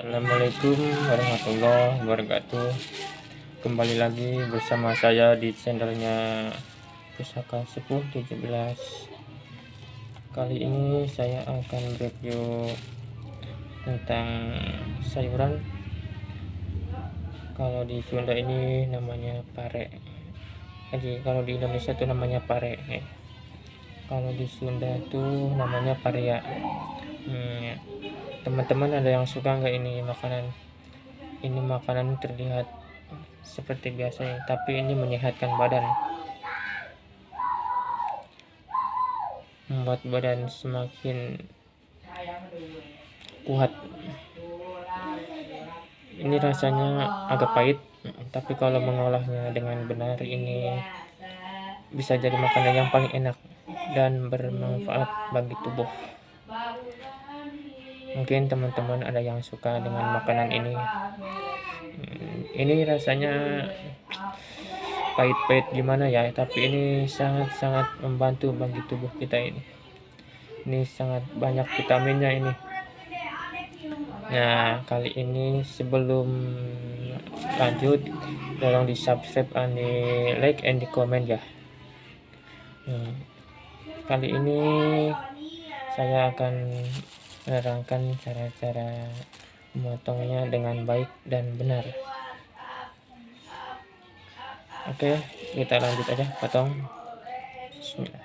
Assalamualaikum warahmatullahi wabarakatuh. Kembali lagi bersama saya di channelnya Pusaka Sepuh 17. Kali ini saya akan review tentang sayuran. Kalau di Sunda ini namanya pare. Jadi kalau di Indonesia itu namanya pare. Kalau di Sunda itu namanya paria. Teman-teman ada yang suka nggak ini makanan? Ini makanan terlihat seperti biasa, tapi ini menyehatkan badan, membuat badan semakin kuat. Ini rasanya agak pahit, tapi kalau mengolahnya dengan benar ini bisa jadi makanan yang paling enak dan bermanfaat bagi tubuh. Mungkin teman-teman ada yang suka dengan makanan ini. Ini rasanya pahit-pahit gimana ya, tapi ini sangat-sangat membantu bagi tubuh kita ini. Ini sangat banyak vitaminnya ini. Nah, kali ini sebelum lanjut, tolong di subscribe and di like and di comment ya. Kali ini saya akan menerangkan cara-cara memotongnya dengan baik dan benar. Oke, kita lanjut aja potong. Bismillah.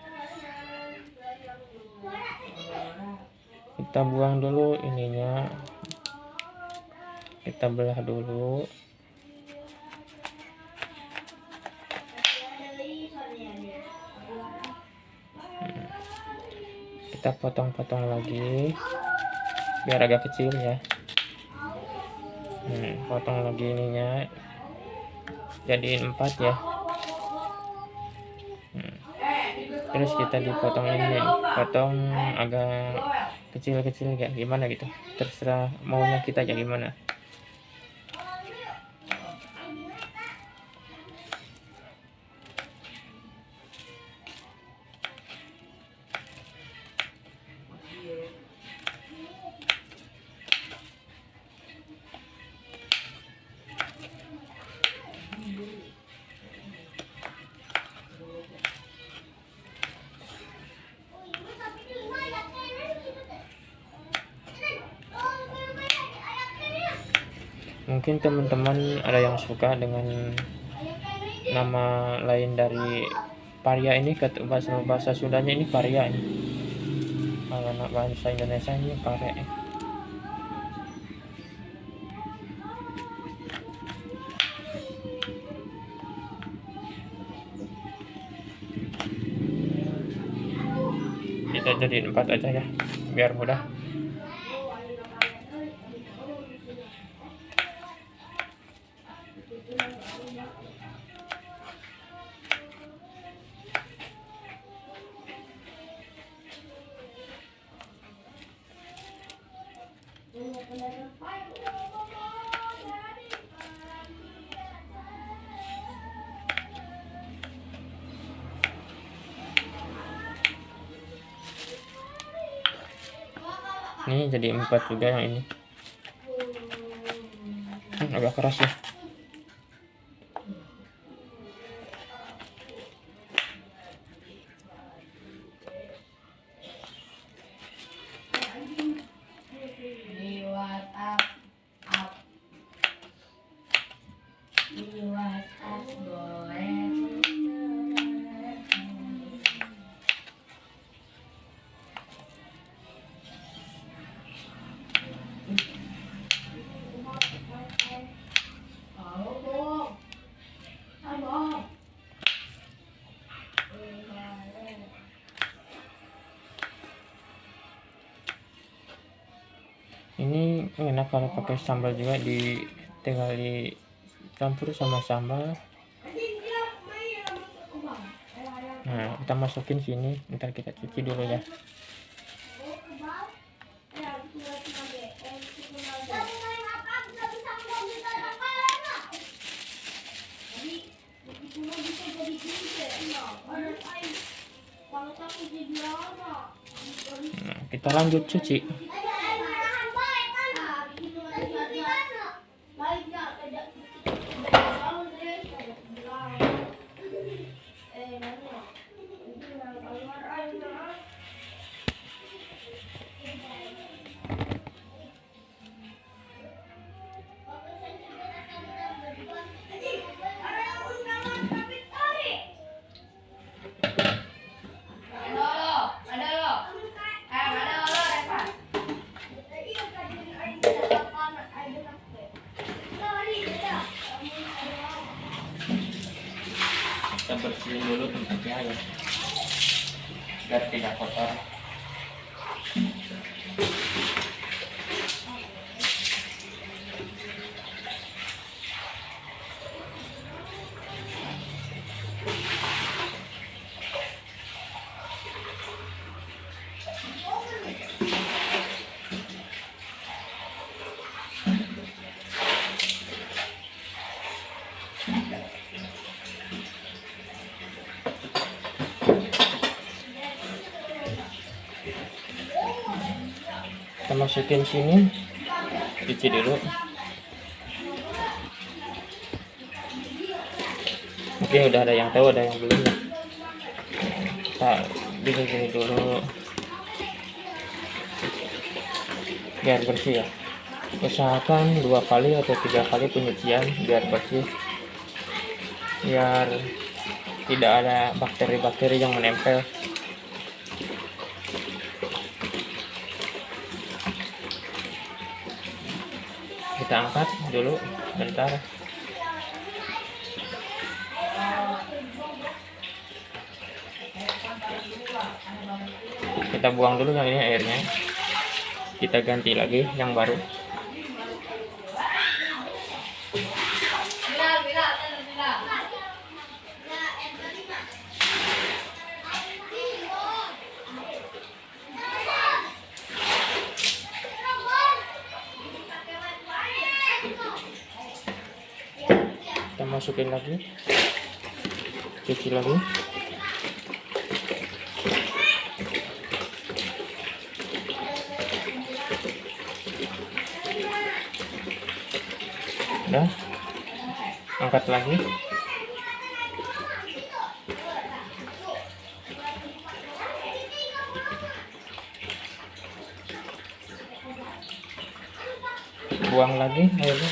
Kita buang dulu ininya, kita belah dulu. Kita potong-potong lagi biar agak kecil ya. Potong lagi ininya, jadiin 4 ya. Terus kita dipotong ini, potong agak kecil-kecil kayak gimana gitu, terserah maunya kita ya gimana. Mungkin teman-teman ada yang suka dengan nama lain dari paria ini, kata bahasa Sundanya ini paria ini. Kalau bahasa Indonesia ini pare. Kita jadiin 4 aja ya, biar mudah. Ini jadi 4 juga yang ini. Agak keras ya. Ini enak kalau pakai sambal juga, tinggal dicampur sama sambal. Nah, kita masukin sini, ntar kita cuci dulu ya. Nah, kita lanjut cuci. Kita bersihin dulu tempatnya ya, biar tidak kotor. Kita masukin sini, cuci dulu. Mungkin udah ada yang tahu, ada yang belum. Kita gini dulu biar bersih ya. Usahakan 2 kali atau 3 kali penyucian biar bersih, biar tidak ada bakteri-bakteri yang menempel. Kita angkat dulu bentar. Kita buang dulu yang ini airnya, kita ganti lagi yang baru. Kita masukin lagi, cuci lagi. Udah, angkat lagi. Buang lagi airnya,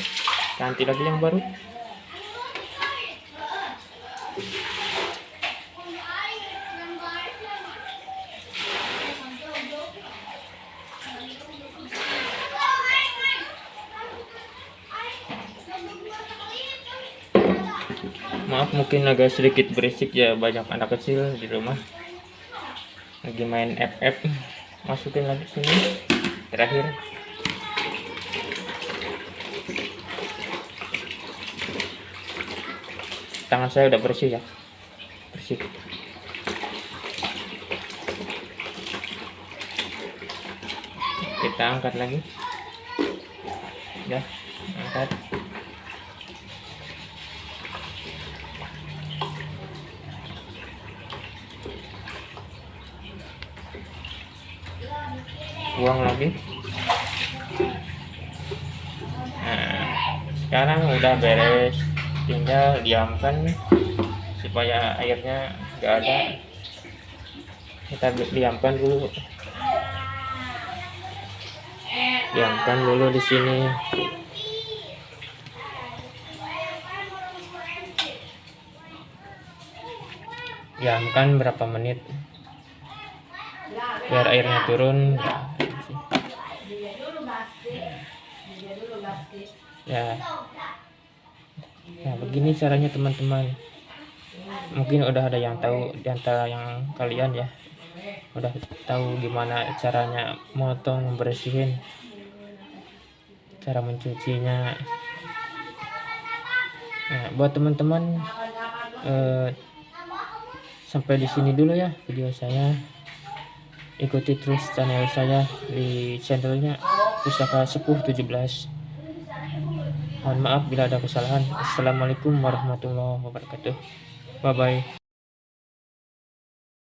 ganti lagi yang baru. Maaf mungkin agak sedikit berisik ya, banyak anak kecil di rumah lagi main FF. Masukin lagi sini terakhir. Tangan saya udah bersih ya, bersih. Kita angkat lagi ya, angkat. Buang lagi. Nah, sekarang udah beres, tinggal diamkan supaya airnya nggak ada. Kita diamkan dulu, diamkan dulu di sini. Diamkan berapa menit biar airnya turun ya. Nah begini caranya teman-teman. Mungkin udah ada yang tahu di antara yang kalian ya, udah tahu gimana caranya motong, bersihin, cara mencucinya. Nah buat teman-teman, sampai di sini dulu ya video saya. Ikuti terus channel saya di channelnya Pusaka Sepuh 17. Mohon maaf bila ada kesalahan. Assalamualaikum warahmatullahi wabarakatuh. Bye bye.